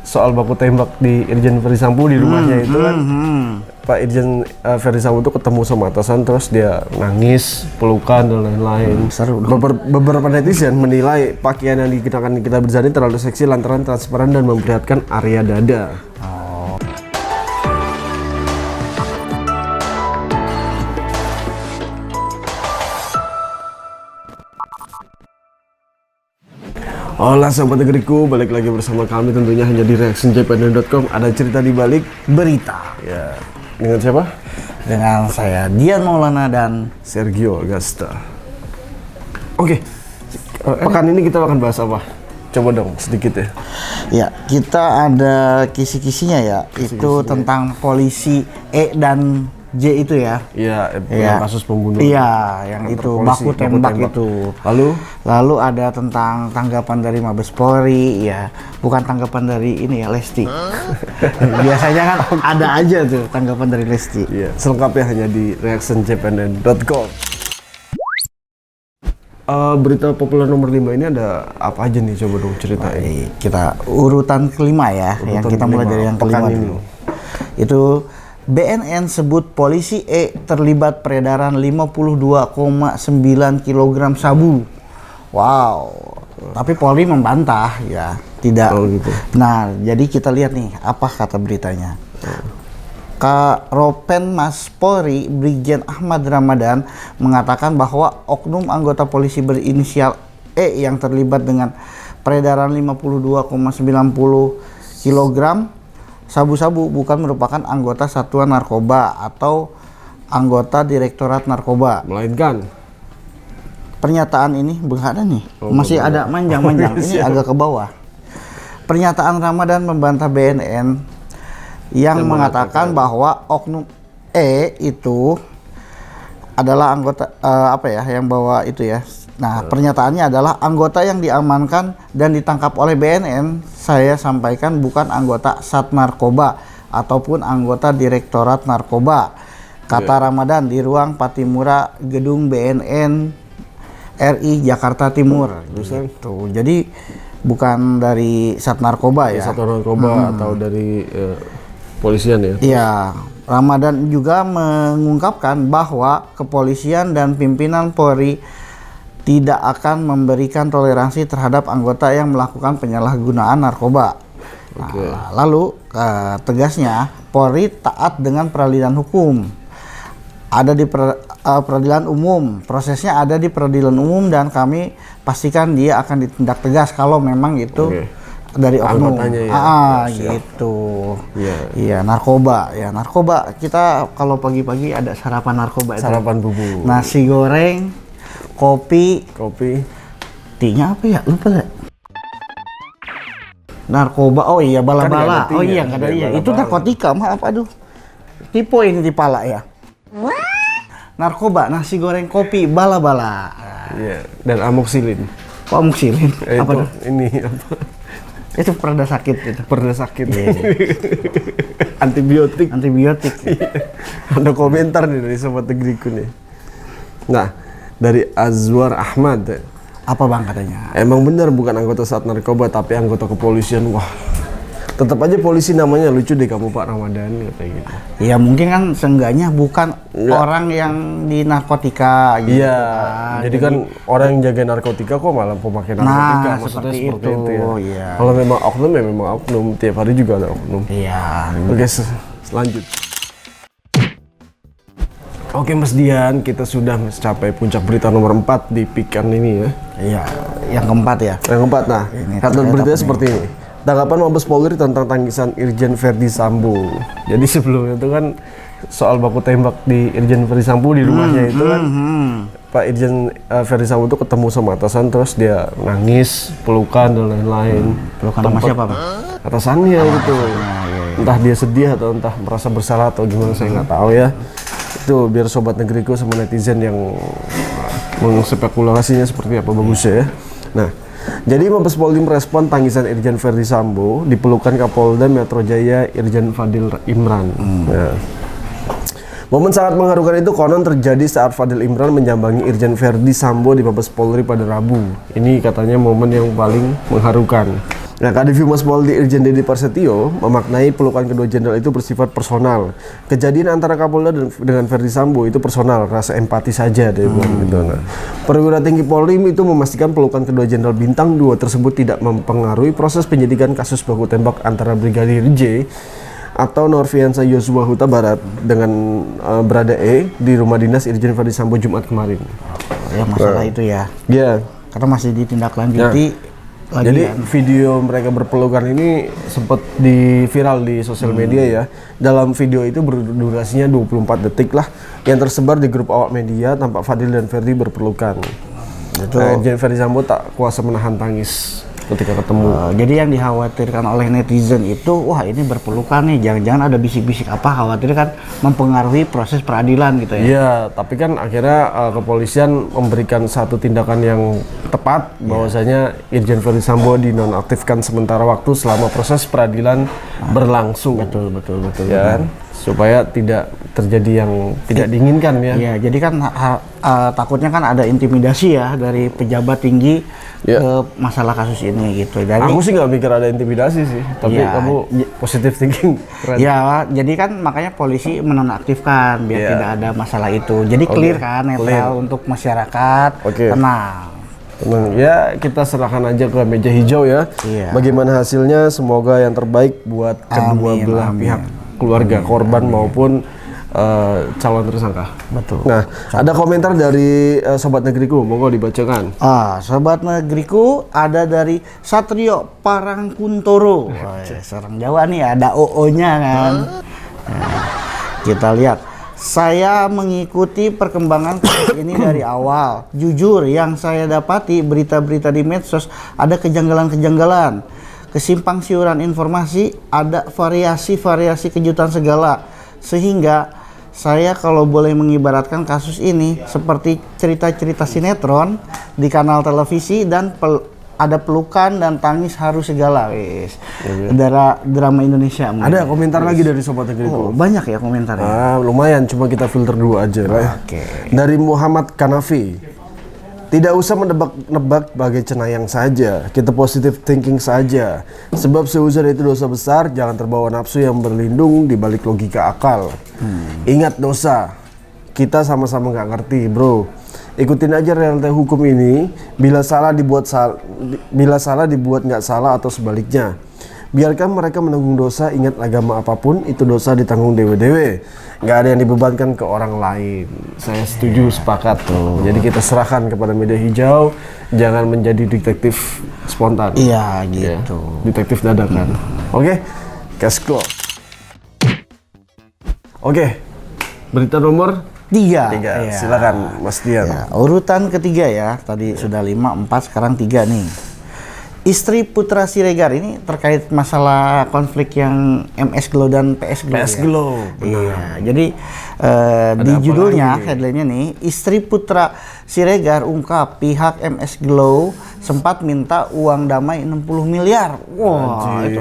soal baku tembak di Irjen Verdi Sambo di rumahnya itu kan. Pak Irjen Verdi Sambo itu ketemu sama atasan, terus dia nangis, pelukan dan lain-lain. Seru. Beberapa netizen menilai pakaian yang dikenakan Nikita Mirzani terlalu seksi lantaran transparan dan memperlihatkan area dada. Hola sobat negeriku, balik lagi bersama kami tentunya hanya di reactionjpn.com. Ada cerita di balik Berita. ya. Dengan siapa? Dengan saya Dian Maulana dan Sergio Agasta. Oke, pekan ini kita akan bahas apa? Coba dong sedikit ya. ya, kita ada kisi-kisinya ya. Itu tentang polisi E dan J itu ya. Iya, Iya. kasus pembunuhan. Iya, yang itu baku tembak itu. Lalu ada tentang tanggapan dari Mabes Polri, ya. Bukan tanggapan dari ini ya, Lesti. Biasanya kan ada aja tuh tanggapan dari Lesti. Iya, selengkapnya hanya di reactionjpn.com. Berita populer nomor 5 ini ada apa aja nih, coba dong ceritain. Baik, kita urutan kelima ya, yang kita mulai dari yang kelima dulu. Itu BNN sebut polisi E terlibat peredaran 52,9 kg sabu. Wow. Tapi Polri membantah ya, tidak. Oh, gitu. Nah, jadi kita lihat nih apa kata beritanya. Karopenmas Polri Brigjen Ahmad Ramadan mengatakan bahwa oknum anggota polisi berinisial E yang terlibat dengan peredaran 52,90 kg sabu-sabu bukan merupakan anggota Satuan Narkoba atau anggota Direktorat Narkoba. Melainkan Pernyataan ini belum ada nih. Masih ada manjang-manjang. Ini agak ke bawah. Pernyataan Ramadan membantah BNN yang mengatakan bahwa oknum E itu adalah anggota yang bawa itu ya. Nah, pernyataannya adalah anggota yang diamankan dan ditangkap oleh BNN, saya sampaikan bukan anggota Sat Narkoba ataupun anggota Direktorat Narkoba, kata Ramadan di ruang Patimura Gedung BNN RI Jakarta Timur. Gitu. Jadi bukan dari Sat Narkoba ya. Satuan Narkoba atau dari polisian ya. Iya. Ramadan juga mengungkapkan bahwa kepolisian dan pimpinan Polri tidak akan memberikan toleransi terhadap anggota yang melakukan penyalahgunaan narkoba. Nah, lalu tegasnya Polri taat dengan peradilan hukum. Ada di peradilan umum, prosesnya ada di peradilan umum dan kami pastikan dia akan ditindak tegas kalau memang itu dari oknum. Ya. Gitu. Iya, narkoba. Ya, narkoba kita kalau pagi-pagi ada sarapan narkoba itu. Sarapan bubur. Nasi goreng, kopi, T-nya apa ya? Lupa gak? Narkoba, oh iya bala-bala. Kan Oh iya, nggak ada iya. Itu narkotika, maaf aduh. Tipe ini di pala ya. Narkoba, nasi goreng, kopi, bala-bala. Iya, dan amoxicillin. Kok amoxicillin? Apa tuh? Ini apa? Itu pereda sakit gitu. Pereda sakit. Antibiotik. Ada komentar nih dari sobat negeriku nih. Nah, dari Azwar Ahmad. Apa bang katanya? Emang benar bukan anggota Sat Narkoba tapi anggota kepolisian. Wah, tetap aja polisi namanya, lucu deh kamu Pak Ramadan kayak gitu. Ya mungkin kan seenggaknya bukan orang yang di narkotika gitu. Iya, jadi kan orang yang jaga narkotika kok malah pemakai narkotika. Maksudnya seperti itu ya. Iya. Kalau memang oknum ya memang oknum, tiap hari juga ada oknum. Iya. Oke, selanjut. Oke Mas Dian, kita sudah mencapai puncak berita nomor 4 di pekan ini ya. Iya, yang keempat ya. Yang keempat, nah, headline beritanya seperti ini. Tanggapan Mabes Polri tentang tangisan Irjen Verdi Sambo. Jadi sebelumnya itu kan soal baku tembak di Irjen Verdi Sambo di rumahnya itu kan. Pak Irjen Verdi Sambo itu ketemu sama atasan, terus dia nangis, pelukan dan lain-lain. Pelukan sama siapa Pak? Atasannya gitu. Entah dia sedih atau entah merasa bersalah atau gimana, saya nggak tahu ya. Itu biar sobat negeriku sama netizen yang mengspekulasinya seperti apa bagusnya ya. Nah, jadi Mabes Polri merespon tangisan Irjen Verdi Sambo dipelukan Kapolda Metro Jaya Irjen Fadil Imran. Ya. Momen sangat mengharukan itu konon terjadi saat Fadil Imran menyambangi Irjen Verdi Sambo di Mabes Polri pada Rabu. Ini katanya momen yang paling mengharukan. Nah, Kadif Humas Polri Irjen Deddy Prasetyo memaknai pelukan kedua jenderal itu bersifat personal. Kejadian antara Kapolda dengan Verdi Sambo itu personal, rasa empati saja dia bilang gitu. Nah, perwira tinggi Polri itu memastikan pelukan kedua jenderal bintang 2 tersebut tidak mempengaruhi proses penyidikan kasus baku tembak antara Brigadir J atau Norviansa Yosua Huta Barat dengan Brada E di rumah dinas Irjen Verdi Sambo Jumat kemarin. Ya masalah itu ya. Ya. Karena masih ditindaklanjuti. Jadi video mereka berpelukan ini sempat viral di sosial media ya. Dalam video itu berdurasinya 24 detik lah, yang tersebar di grup awak media tampak Fadil dan Verdi berpelukan. Irjen Verdi Sambo tak kuasa menahan tangis ketika ketemu. Jadi yang dikhawatirkan oleh netizen itu, wah ini berpelukan nih, jangan-jangan ada bisik-bisik apa, khawatir kan mempengaruhi proses peradilan gitu ya. Iya, tapi kan akhirnya kepolisian memberikan satu tindakan yang tepat, bahwasanya Irjen Verdi Sambo dinonaktifkan sementara waktu selama proses peradilan berlangsung. Betul. Ya kan? Supaya tidak terjadi yang tidak diinginkan ya. Iya, jadi kan takutnya kan ada intimidasi ya dari pejabat tinggi ke masalah kasus ini gitu. Jadi aku sih nggak mikir ada intimidasi sih, tapi kamu positive thinking. Keren. Ya, jadi kan makanya polisi menonaktifkan biar tidak ada masalah itu. Jadi clear kan, netral untuk masyarakat, tenang. Ya, kita serahkan aja ke meja hijau ya. Bagaimana hasilnya, semoga yang terbaik buat kedua belah pihak, keluarga korban maupun calon tersangka. Betul. Nah, ada komentar dari Sobat Negeriku, monggo dibacakan. Sobat Negeriku ada dari Satrio Parangkuntoro. Serang Jawa nih, ada OO-nya kan. Nah, kita lihat. Saya mengikuti perkembangan kasus ini dari awal. Jujur, yang saya dapati berita-berita di medsos ada kejanggalan-kejanggalan, kesimpang siuran informasi, ada variasi-variasi kejutan segala. Sehingga saya kalau boleh mengibaratkan kasus ini seperti cerita-cerita sinetron di kanal televisi dan ada pelukan dan tangis haru segala, drama Indonesia. Ada komentar lagi dari Sobat Negeriku. Banyak ya komentarnya. Lumayan, cuma kita filter dulu aja lah. Dari Muhammad Kanafi. Tidak usah menebak-nebak bagai cenayang saja, kita positive thinking saja. Sebab seuzur itu dosa besar, jangan terbawa nafsu yang berlindung di balik logika akal. Ingat dosa, kita sama-sama nggak ngerti, bro. Ikutin aja realita hukum ini. Bila salah dibuat nggak salah atau sebaliknya. Biarkan mereka menanggung dosa. Ingat, agama apapun itu dosa ditanggung dewe-dewe. Nggak ada yang dibebankan ke orang lain. Saya setuju, sepakat tuh. Jadi kita serahkan kepada media hijau. Jangan menjadi detektif spontan. Iya gitu. Ya, detektif dadakan. Oke, cash close. Oke, berita nomor 3. Silakan Mas Dian. Urutan ketiga ya, tadi sudah 5, 4, sekarang 3 nih. Istri Putra Siregar ini terkait masalah konflik yang MS Glow dan PS Glow. PS Glow. Iya, jadi di judulnya, headline-nya nih, istri Putra Siregar ungkap pihak MS Glow sempat minta uang damai 60 miliar. Wah, itu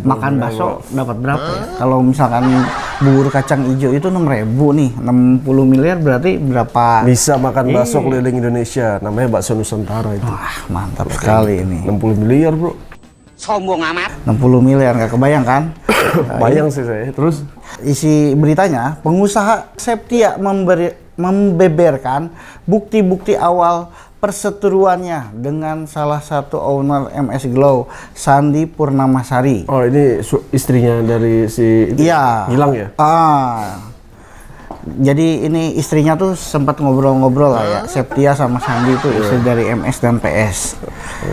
makan bakso dapat berapa ya? Kalau misalkan bubur kacang hijau itu 6.000 nih, 60 miliar berarti berapa? Bisa makan bakso keliling Indonesia, namanya bakso Nusantara itu. Wah, mantap sekali ini. 60 miliar, bro. Sombong amat. 60 miliar, nggak kebayang kan? Bayang sih saya. Terus isi beritanya, pengusaha Septia membeberkan bukti-bukti awal perseteruannya dengan salah satu owner MS Glow, Sandi Purnamasari. Oh, ini istrinya dari si Gilang ya? Jadi ini istrinya tuh sempat ngobrol-ngobrol lah ya. Septia sama Sandi itu istri dari MS dan PS.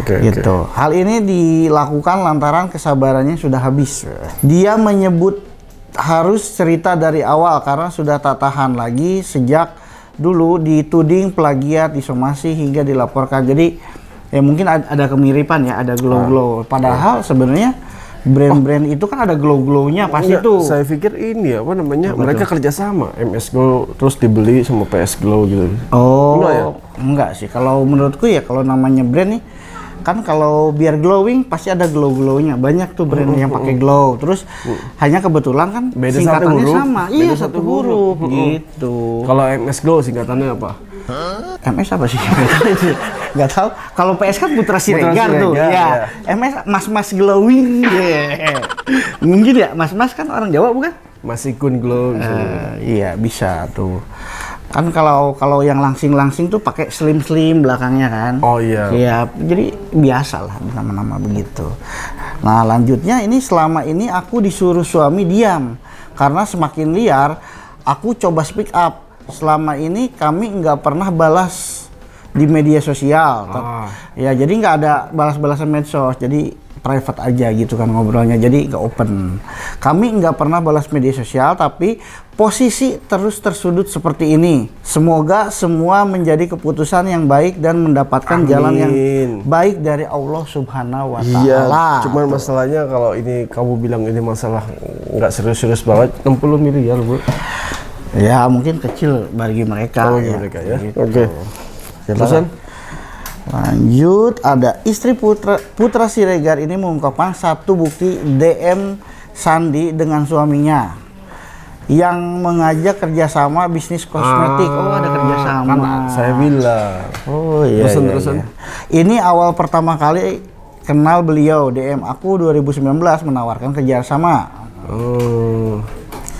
Gitu. Hal ini dilakukan lantaran kesabarannya sudah habis. Dia menyebut harus cerita dari awal karena sudah tak tahan lagi sejak dulu dituding plagiat, disomasi hingga dilaporkan. Jadi ya mungkin ada kemiripan ya, ada glow-glow. Padahal sebenarnya brand-brand itu kan ada glow-glownya pasti tuh. Saya pikir ini apa namanya, mereka kerjasama MS Glow terus dibeli sama PS Glow gitu. Oh, enggak sih. Kalau menurutku ya, kalau namanya brand nih, kan kalau biar glowing pasti ada glow-glownya. Banyak tuh brand yang pakai glow. Terus hanya kebetulan kan beda singkatannya satu huruf, sama. Iya, satu huruf gitu. Kalau MS Glow singkatannya apa? MS apa sih? Nggak tahu. Kalau PS kan Putra Siregar tuh. Siregar, Ya. ya. MS mas-mas glowing. Mungkin ya, mas-mas kan orang Jawa bukan? Masih kun glow. Iya bisa tuh. Kan kalau yang langsing-langsing tuh pakai slim belakangnya kan. Oh iya. Iya, jadi biasa lah nama-nama begitu. Nah lanjutnya ini selama ini aku disuruh suami diam karena semakin liar. Aku coba speak up. Selama ini kami nggak pernah balas di media sosial. Ya jadi nggak ada balas-balasan medsos. Jadi private aja gitu kan ngobrolnya, jadi nggak open. Kami nggak pernah balas media sosial, tapi posisi terus tersudut seperti ini. Semoga semua menjadi keputusan yang baik dan mendapatkan jalan yang baik dari Allah Subhanahu wa Ta'ala. Iya, cuman masalahnya kalau ini kamu bilang ini masalah nggak serius-serius banget, 60 miliar bro. Ya mungkin kecil bagi mereka. Bagi mereka ya. Gitu. Oke. Terusan? Lanjut, ada istri Putra Siregar ini mengungkapkan satu bukti DM Sandi dengan suaminya yang mengajak kerjasama bisnis kosmetik. Oh ada kerjasama. Kan saya bilang. Oh iya. Terusan. Iya. Ini awal pertama kali kenal beliau. DM aku 2019 menawarkan kerjasama. Oh.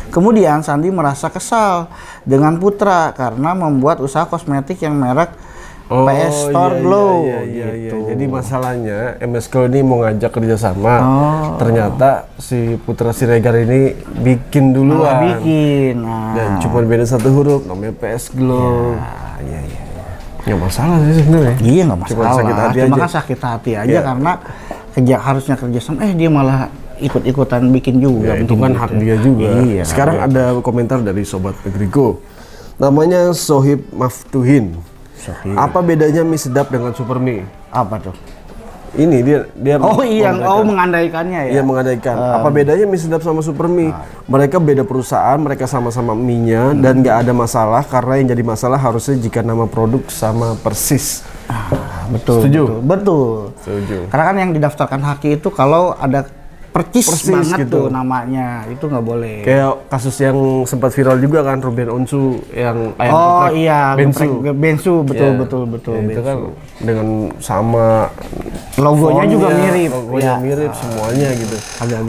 Kemudian Sandi merasa kesal dengan Putra karena membuat usaha kosmetik yang merek PS Store Glow. Iya. Jadi masalahnya MS Glow ini mau ngajak kerjasama. Ternyata si Putra Siregar ini bikin duluan. Dan cuma beda satu huruf, namanya PS Glow. Iya. Nggak masalah sih sebenarnya. Iya nggak masalah. Cuma sakit hati Cuma aja. kan sakit hati aja karena harusnya kerjasama. Dia malah ikut-ikutan bikin juga. Ya, itu kan hak dia juga. Iya. Sekarang ada komentar dari Sobat Negrigo. Namanya Sohib Maftuhin. Apa bedanya mie sedap dengan super mie? Apa tuh? Ini dia mengandaikannya ya. Iya mengandaikan. Apa bedanya mie sedap sama super mie? Mereka beda perusahaan, mereka sama-sama mie-nya dan nggak ada masalah karena yang jadi masalah harusnya jika nama produk sama persis. Betul. Setuju? Betul. Setuju. Karena kan yang didaftarkan haki itu kalau ada percis banget gitu. tuh namanya, itu nggak boleh. Kayak kasus yang sempat viral juga kan, Ruben Onsu yang ayam geprek Bensu, betul. Ya, itu kan dengan sama logonya juga mirip. Logonya mirip semuanya gitu.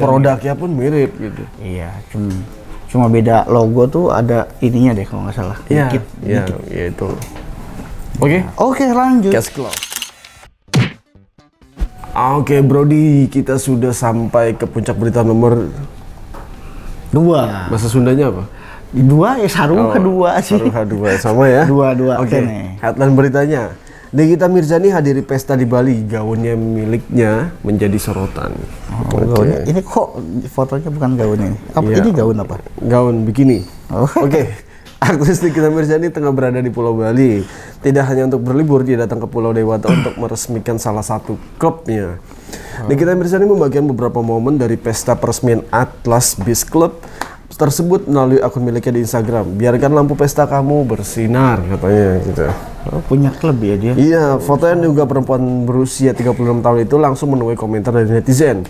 Produknya pun mirip gitu. Iya, cuma beda logo tuh ada ininya deh kalau nggak salah. Iya, Dikit. ya itu. Oke, lanjut. Cash Club. Oke, Brody, kita sudah sampai ke puncak berita nomor 2. Bahasa Sundanya apa? 2 ya sarung kedua sih. Sarung kedua sama ya. 2. Oke. Headline beritanya. Nikita Mirzani hadiri pesta di Bali, gaunnya miliknya menjadi sorotan. Gaunnya, ini kok fotonya bukan gaun ini? Ini gaun apa? Gaun bikini. Oke. Aktris Nikita Mirzani tengah berada di Pulau Bali. Tidak hanya untuk berlibur, dia datang ke Pulau Dewata untuk meresmikan salah satu klubnya. Nikita Mirzani membagikan beberapa momen dari pesta peresmian Atlas Beach Club tersebut melalui akun miliknya di Instagram. Biarkan lampu pesta kamu bersinar, katanya gitu. Punya klub ya dia? Iya, foto yang juga perempuan berusia 36 tahun itu langsung menuai komentar dari netizen.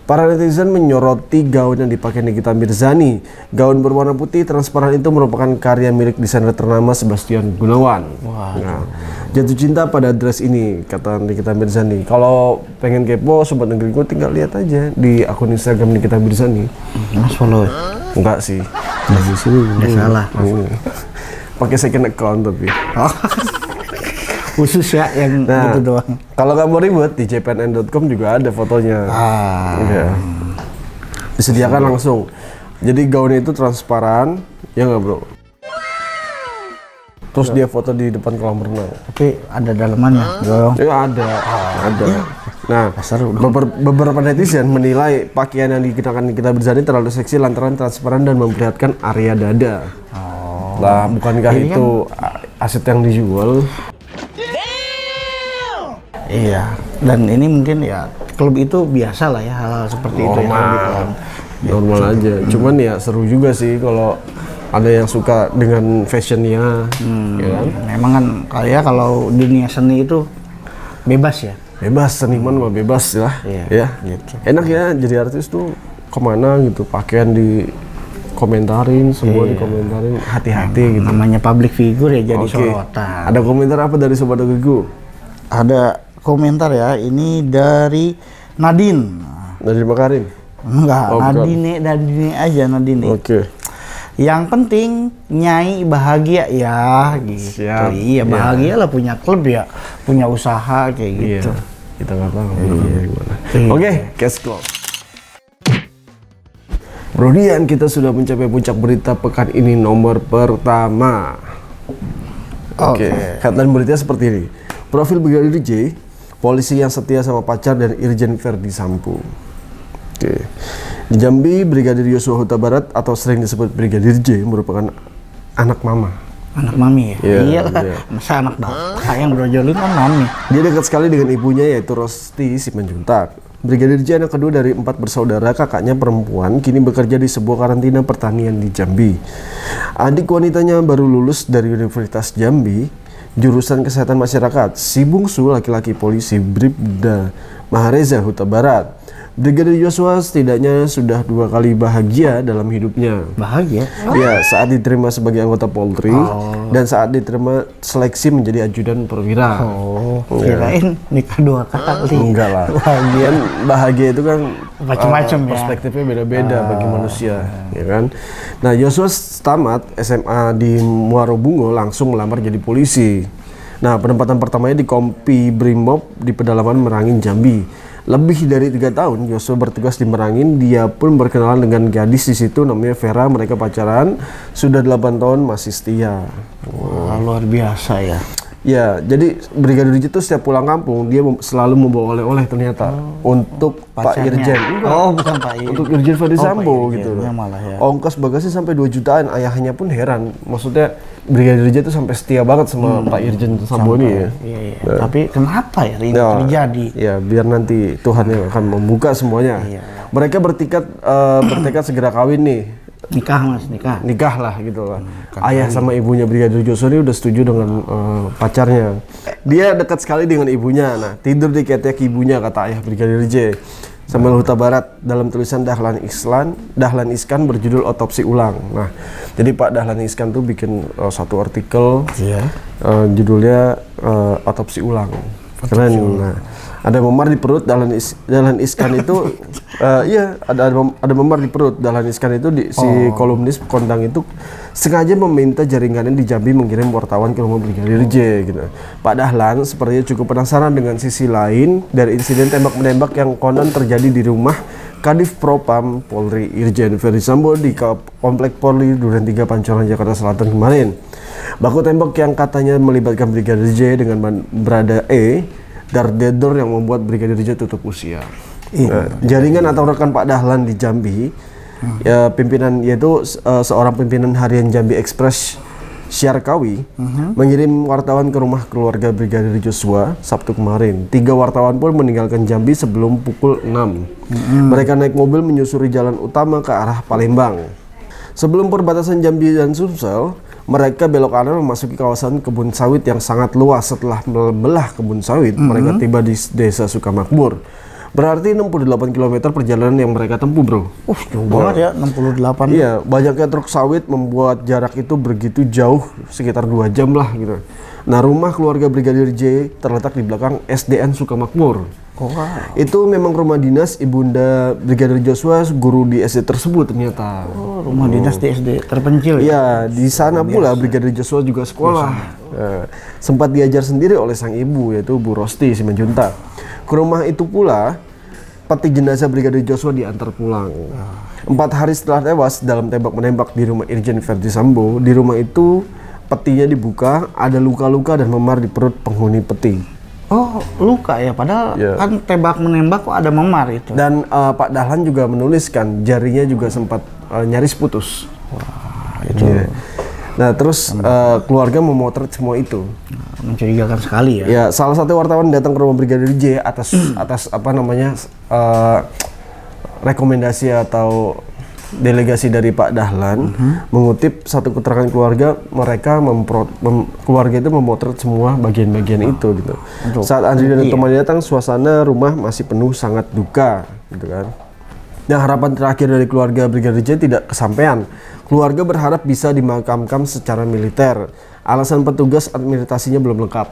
Para netizen menyoroti gaun yang dipakai Nikita Mirzani. Gaun berwarna putih transparan itu merupakan karya milik desainer ternama Sebastian Gunawan. Nah, jatuh cinta pada dress ini, kata Nikita Mirzani. Kalau pengen kepo, Sobat Negriku tinggal lihat aja di akun Instagram Nikita Mirzani. Mas follow? Enggak sih. Nggak salah. Pakai second account tapi. Khusus ya yang gitu doang. Kalau nggak mau ribet di jpnn.com juga ada fotonya. Ya. Disediakan langsung. Jadi gaunnya itu transparan, ya nggak bro? Terus dia foto di depan kolam renang. Tapi ada dalamannya, dong. Ya ada. Nah, beberapa netizen menilai pakaian yang dikenakan Nikita Mirzani terlalu seksi lantaran transparan dan memperlihatkan area dada. Lah, bukankah itu aset yang dijual? Iya, dan ini mungkin ya klub itu biasa lah ya hal-hal seperti itu ya. Normal aja. Cuman ya seru juga sih kalau ada yang suka dengan fashionnya. Ya kan? Memang kan kalau dunia seni itu bebas ya. Bebas, seniman mah bebas lah. Iya, Ya. gitu. Enak ya jadi artis tuh kemana gitu, pakaian di komentarin, semua dikomentarin, hati-hati gitu. Namanya public figure ya jadi Oke. sorotan. Ada komentar apa dari Sobat Ogiku? Ada komentar ya, ini dari Nadine. Dari Makarin? Enggak, Oh, bukan. Nadine aja Nadine. Oke. Yang penting Nyai bahagia ya gitu. Siap. Iya, bahagia lah punya klub ya, punya usaha kayak gitu. Iya. Kita nggak tahu gimana. Iya. Oke, cash close. Bro Dian, kita sudah mencapai puncak berita pekan ini nomor pertama. Oke. Headline beritanya seperti ini. Profil Brigadir J, polisi yang setia sama pacar dan Irjen Verdi Sambo. Oke. Di Jambi, Brigadir Yosua Huta Barat atau sering disebut Brigadir J merupakan anak mama. Anak mami ya? Iya, Iyalah, iya. masa anak bapak yang brojolin kan mami. Dia dekat sekali dengan ibunya yaitu Rosti Simanjuntak. Brigadir J anak kedua dari 4 bersaudara, kakaknya perempuan kini bekerja di sebuah karantina pertanian di Jambi. Adik wanitanya baru lulus dari Universitas Jambi, jurusan Kesehatan Masyarakat. Si bungsu laki-laki polisi Bribda Mahareza Huta Barat. Brigadir Yosua setidaknya sudah 2 kali bahagia dalam hidupnya. Bahagia? Ya, saat diterima sebagai anggota Polri dan saat diterima seleksi menjadi ajudan perwira. Oh, kirain nikah 2 kali. Enggak lah. Bahagia. Kan bahagia itu kan Macem-macem ya. perspektifnya beda-beda bagi manusia, ya kan. Nah, Yosua tamat SMA di Muarobungo langsung melamar jadi polisi. Nah, penempatan pertamanya di Kompi Brimob di pedalaman Merangin, Jambi. Lebih dari 3 tahun Yosua bertugas di Merangin. Dia pun berkenalan dengan gadis di situ namanya Vera. Mereka pacaran sudah 8 tahun masih setia. Wah, luar biasa ya. Ya, jadi Brigadir J itu setiap pulang kampung dia selalu membawa oleh-oleh ternyata untuk Pak Pacarnya. Irjen. Oh, bukan Pak Irjen. Untuk Irjen Verdi Sambo Pak gitu. Irjennya malah ya. Ongkos bagasi sampai 2 jutaan. Ayahnya pun heran. Maksudnya Brigadir J itu sampai setia banget sama Pak Irjen Sambo ini ya. Iya, iya. Tapi kenapa ya ini Ya, terjadi? Ya, biar nanti Tuhan yang akan membuka semuanya. Iya. Mereka bertekad segera kawin nih. Nikah Mas, nikah. Nikah lah gitu lah. Ayah sama ibunya Brigadir Yosua ini udah setuju dengan pacarnya. Dia dekat sekali dengan ibunya. Nah, tidur di ketek ibunya kata ayah Brigadir J. Sambil Huta Barat dalam tulisan Dahlan Iskan berjudul Otopsi Ulang. Nah, jadi Pak Dahlan Iskan tuh bikin satu artikel, Iya. judulnya Otopsi Ulang. Keren. Nah, ada memar di perut Dahlan Iskan itu, iya ada memar di perut Dahlan Iskan itu si kolumnis kondang itu sengaja meminta jaringannya di Jambi mengirim wartawan ke rumah Brigadir J gitu. Pak Dahlan sepertinya cukup penasaran dengan sisi lain dari insiden tembak-menembak yang konon terjadi di rumah Kadif Propam Polri Irjen Verdi Sambo di Komplek Polri Duren 3 Pancoran Jakarta Selatan kemarin. Baku tembak yang katanya melibatkan Brigadir J dengan Brada E, Dardedor yang membuat Brigadir J tutup usia. Nah, jaringan atau rekan Pak Dahlan di Jambi, ya pimpinan yaitu seorang pimpinan harian Jambi Express Syarkawi mengirim wartawan ke rumah keluarga Brigadir Yosua Sabtu kemarin. 3 wartawan pun meninggalkan Jambi sebelum pukul 6. Mereka naik mobil menyusuri jalan utama ke arah Palembang. Sebelum perbatasan Jambi dan Sumsel, mereka belok kanan memasuki kawasan kebun sawit yang sangat luas. Setelah membelah kebun sawit, mereka tiba di desa Sukamakmur. Berarti 68 km perjalanan yang mereka tempuh, bro. Jauh banget ya, 68. Iya, banyaknya truk sawit membuat jarak itu begitu jauh, sekitar 2 jam lah gitu. Nah, rumah keluarga Brigadir J terletak di belakang SDN Sukamakmur. Wow. Itu memang rumah dinas ibunda Brigadir Yosua, guru di SD tersebut ternyata. Oh, rumah dinas di SD terpencil ya? Iya, di sana pula Brigadir Yosua juga sekolah. Sempat diajar sendiri oleh sang ibu, yaitu Bu Rosti Simanjuntak. Ke rumah itu pula peti jenazah Brigadir Yosua diantar pulang. 4 hari setelah tewas dalam tembak-menembak di rumah Irjen Verdi Sambo, di rumah itu petinya dibuka, ada luka-luka dan memar di perut penghuni peti. Oh, luka ya, padahal Iya. kan tembak menembak kok ada memar itu. Dan Pak Dahlan juga menuliskan jarinya juga sempat nyaris putus. Wah, itu Nah, terus keluarga memotret semua itu. mencurigakan sekali ya. Ya, salah satu wartawan datang ke rumah Brigadir J atas apa namanya rekomendasi atau delegasi dari Pak Dahlan, mengutip satu keterangan keluarga, mereka keluarga itu memotret semua bagian-bagian itu gitu. Saat Andri dan temannya datang, suasana rumah masih penuh sangat duka, gitu kan. Yang harapan terakhir dari keluarga Brigadir J tidak kesampaian. Keluarga berharap bisa dimakamkan secara militer. Alasan petugas administrasinya belum lengkap,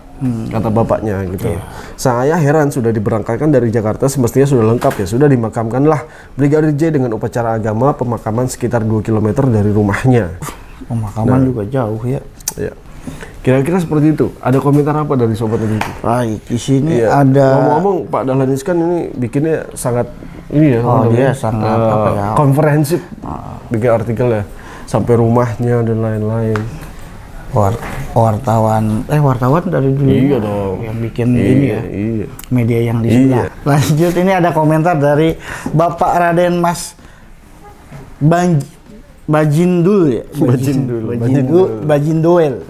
kata bapaknya gitu. Sang ayah heran, sudah diberangkatkan dari Jakarta semestinya sudah lengkap ya, sudah dimakamkanlah Brigadir J dengan upacara agama, pemakaman sekitar 2 km dari rumahnya. Pemakaman juga jauh ya. Ya. Kira-kira seperti itu. Ada komentar apa dari Sobat Negeri? Baik, di sini Iya. ada. Ngomong-ngomong, Pak Dahlan Iskan ini bikinnya sangat ini ya. Oh, namanya, dia sangat apa ya? komprehensif. Bikin artikel ya, sampai rumahnya dan lain-lain. Wartawan dari dulu. Iya dong. Yang bikin ini ya. Iya. Media yang di sebelah. Lanjut, ini ada komentar dari Bapak Raden Mas Bajindul ya. Bajinduel.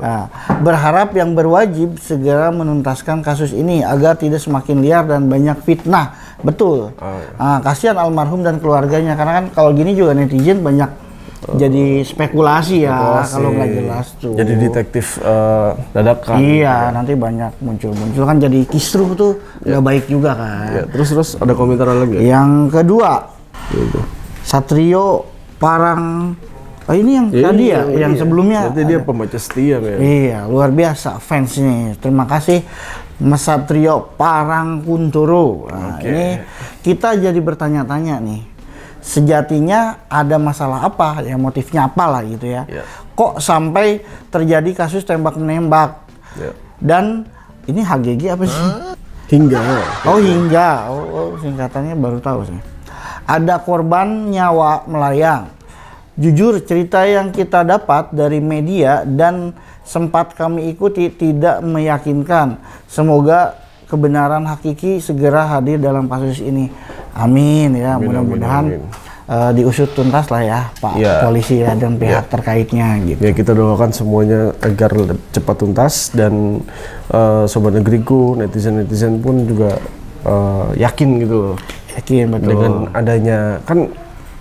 Nah, berharap yang berwajib segera menuntaskan kasus ini agar tidak semakin liar dan banyak fitnah. Betul. Nah, kasihan almarhum dan keluarganya, karena kan kalau gini juga netizen banyak jadi spekulasi ya, kalau nggak jelas tuh. Jadi detektif dadakan. Iya, nanti banyak muncul kan, jadi kisruh tuh nggak baik juga kan. Ya, terus ada komentar lagi. Yang kedua, Satrio Parang. Oh, ini yang tadi ya, yang sebelumnya. Berarti dia pembaca setia ya. Iya, luar biasa fans nih. Terima kasih Mas Satrio Parangkuntoro. Nah, ini kita jadi bertanya-tanya nih. Sejatinya ada masalah apa, ya motifnya apa lah gitu ya. Kok sampai terjadi kasus tembak menembak? Dan ini HGG apa sih? Hingga. Oh, hingga. Oh, singkatannya baru tahu sih. Ada korban nyawa melayang. Jujur, cerita yang kita dapat dari media dan sempat kami ikuti tidak meyakinkan. Semoga kebenaran hakiki segera hadir dalam kasus ini. Amin ya, mudah-mudahan diusut tuntas lah ya Pak polisi ya dan pihak terkaitnya gitu. Ya, kita doakan semuanya agar cepat tuntas, dan Sobat Negeriku, netizen pun juga yakin gitu loh. Yakin, betul. Dengan adanya, kan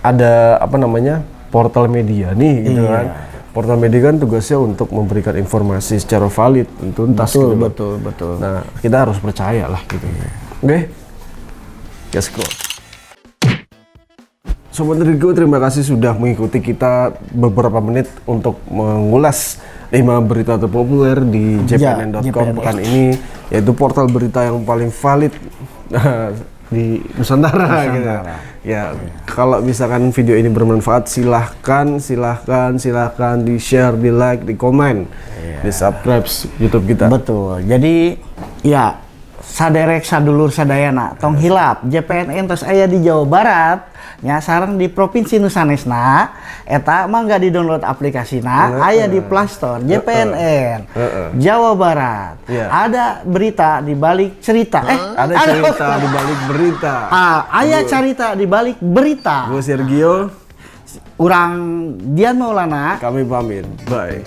ada apa namanya, portal media nih gitu kan. Portal media kan tugasnya untuk memberikan informasi secara valid, tuntas gitu. Betul. Nah, kita harus percaya lah gitu. Oke? Let's go. Sobat Negeriku, terima kasih sudah mengikuti kita beberapa menit untuk mengulas 5 berita terpopuler di jpnn.com pekan ini, yaitu portal berita yang paling valid di Nusantara. Gitu. Ya, kalau misalkan video ini bermanfaat, silahkan di share, di like, di komen, di subscribe YouTube kita. Betul. Jadi ya, saderek sadulur sadayana tong hilap JPNN terus aya di Jawa Barat nya, sareng di Provinsi Nusanesna eta mangga di download aplikasina, aya di Play Store JPNN Jawa Barat. Ada berita di balik cerita. Ada cerita di balik berita. Aya cerita di balik berita. Gue Sergio, urang Dian Maulana. kami pamit. Bye.